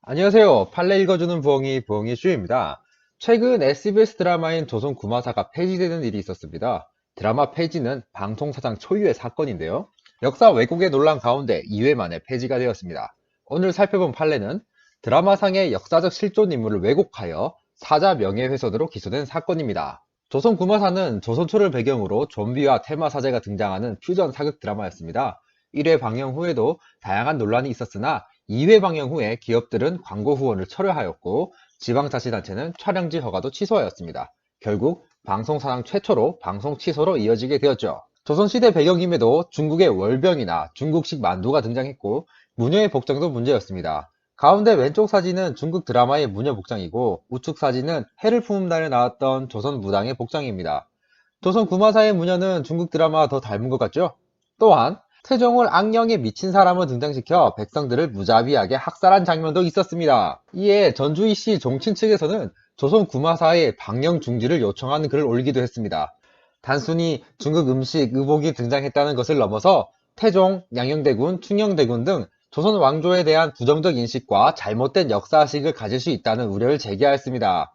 안녕하세요. 판례 읽어주는 부엉이 슈입니다. 최근 SBS 드라마인 조선 구마사가 폐지되는 일이 있었습니다. 드라마 폐지는 방송사상 초유의 사건인데요. 역사 왜곡의 논란 가운데 2회 만에 폐지가 되었습니다. 오늘 살펴본 판례는 드라마상의 역사적 실존 인물을 왜곡하여 사자 명예훼손으로 기소된 사건입니다. 조선 구마사는 조선 초를 배경으로 좀비와 테마 사제가 등장하는 퓨전 사극 드라마였습니다. 1회 방영 후에도 다양한 논란이 있었으나 2회 방영 후에 기업들은 광고 후원을 철회하였고 지방자치단체는 촬영지 허가도 취소하였습니다. 결국 방송사상 최초로 방송 취소로 이어지게 되었죠. 조선시대 배경임에도 중국의 월병이나 중국식 만두가 등장했고 무녀의 복장도 문제였습니다. 가운데 왼쪽 사진은 중국 드라마의 무녀 복장이고 우측 사진은 해를 품은 날에 나왔던 조선 무당의 복장입니다. 조선 구마사의 무녀는 중국 드라마와 더 닮은 것 같죠? 또한 태종을 악령에 미친 사람을 등장시켜 백성들을 무자비하게 학살한 장면도 있었습니다. 이에 전주이씨 종친 측에서는 조선 구마사의 방영 중지를 요청하는 글을 올리기도 했습니다. 단순히 중국 음식, 의복이 등장했다는 것을 넘어서 태종, 양녕대군, 충녕대군 등 조선 왕조에 대한 부정적 인식과 잘못된 역사식을 가질 수 있다는 우려를 제기하였습니다.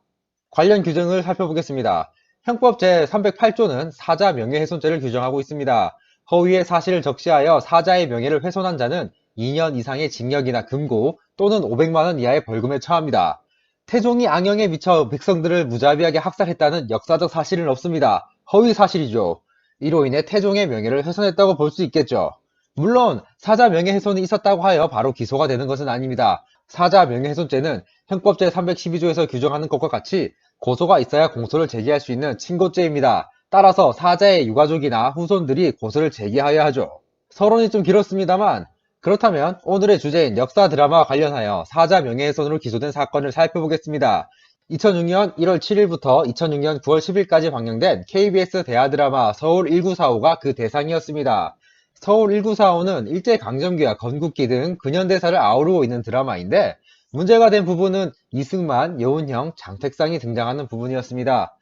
관련 규정을 살펴보겠습니다. 형법 제308조는 사자 명예훼손죄를 규정하고 있습니다. 허위의 사실을 적시하여 사자의 명예를 훼손한 자는 2년 이상의 징역이나 금고 또는 500만원 이하의 벌금에 처합니다. 태종이 악령에 미쳐 백성들을 무자비하게 학살했다는 역사적 사실은 없습니다. 허위 사실이죠. 이로 인해 태종의 명예를 훼손했다고 볼 수 있겠죠. 물론 사자 명예훼손이 있었다고 하여 바로 기소가 되는 것은 아닙니다. 사자 명예훼손죄는 형법 제312조에서 규정하는 것과 같이 고소가 있어야 공소를 제기할 수 있는 친고죄입니다. 따라서 사자의 유가족이나 후손들이 고소를 제기하여야 하죠. 서론이 좀 길었습니다만 그렇다면 오늘의 주제인 역사 드라마와 관련하여 사자 명예훼손으로 기소된 사건을 살펴보겠습니다. 2006년 1월 7일부터 2006년 9월 10일까지 방영된 KBS 대하드라마 서울 1945가 그 대상이었습니다. 서울 1945는 일제강점기와 건국기 등 근현대사를 아우르고 있는 드라마인데 문제가 된 부분은 이승만, 여운형, 장택상이 등장하는 부분이었습니다.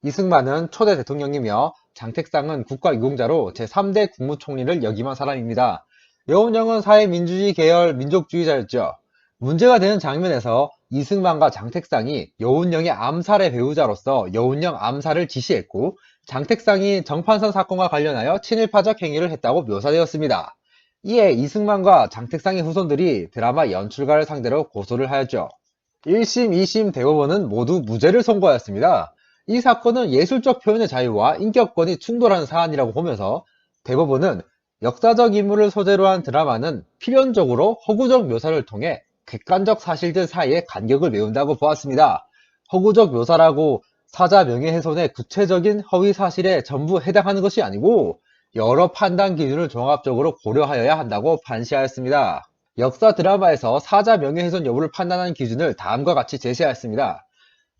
이승만은 초대 대통령이며 장택상은 국가유공자로 제3대 국무총리를 역임한 사람입니다. 여운형은 사회민주주의 계열 민족주의자였죠. 문제가 되는 장면에서 이승만과 장택상이 여운형의 암살의 배우자로서 여운형 암살을 지시했고 장택상이 정판선 사건과 관련하여 친일파적 행위를 했다고 묘사되었습니다. 이에 이승만과 장택상의 후손들이 드라마 연출가를 상대로 고소를 하였죠. 1심, 2심 대법원은 모두 무죄를 선고하였습니다. 이 사건은 예술적 표현의 자유와 인격권이 충돌하는 사안이라고 보면서 대법원은 역사적 인물을 소재로 한 드라마는 필연적으로 허구적 묘사를 통해 객관적 사실들 사이에 간격을 메운다고 보았습니다. 허구적 묘사라고 사자 명예훼손의 구체적인 허위 사실에 전부 해당하는 것이 아니고 여러 판단 기준을 종합적으로 고려하여야 한다고 판시하였습니다. 역사 드라마에서 사자 명예훼손 여부를 판단하는 기준을 다음과 같이 제시하였습니다.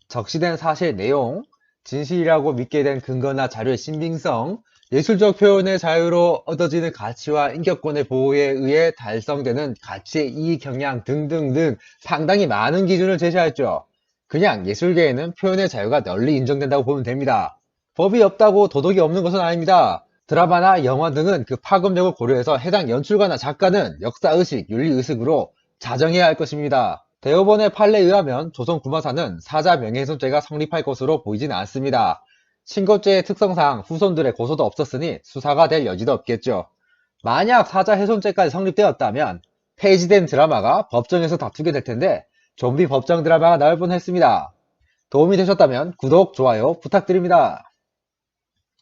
적시된 사실 내용, 진실이라고 믿게 된 근거나 자료의 신빙성, 예술적 표현의 자유로 얻어지는 가치와 인격권의 보호에 의해 달성되는 가치의 이익 경향 등등등 상당히 많은 기준을 제시하였죠. 그냥 예술계에는 표현의 자유가 널리 인정된다고 보면 됩니다. 법이 없다고 도덕이 없는 것은 아닙니다. 드라마나 영화 등은 그 파급력을 고려해서 해당 연출가나 작가는 역사의식, 윤리의식으로 자정해야 할 것입니다. 대법원의 판례에 의하면 조선 구마사는 사자 명예훼손죄가 성립할 것으로 보이진 않습니다. 신고죄의 특성상 후손들의 고소도 없었으니 수사가 될 여지도 없겠죠. 만약 사자 훼손죄까지 성립되었다면 폐지된 드라마가 법정에서 다투게 될 텐데 좀비 법정 드라마가 나올 뻔했습니다. 도움이 되셨다면 구독, 좋아요 부탁드립니다.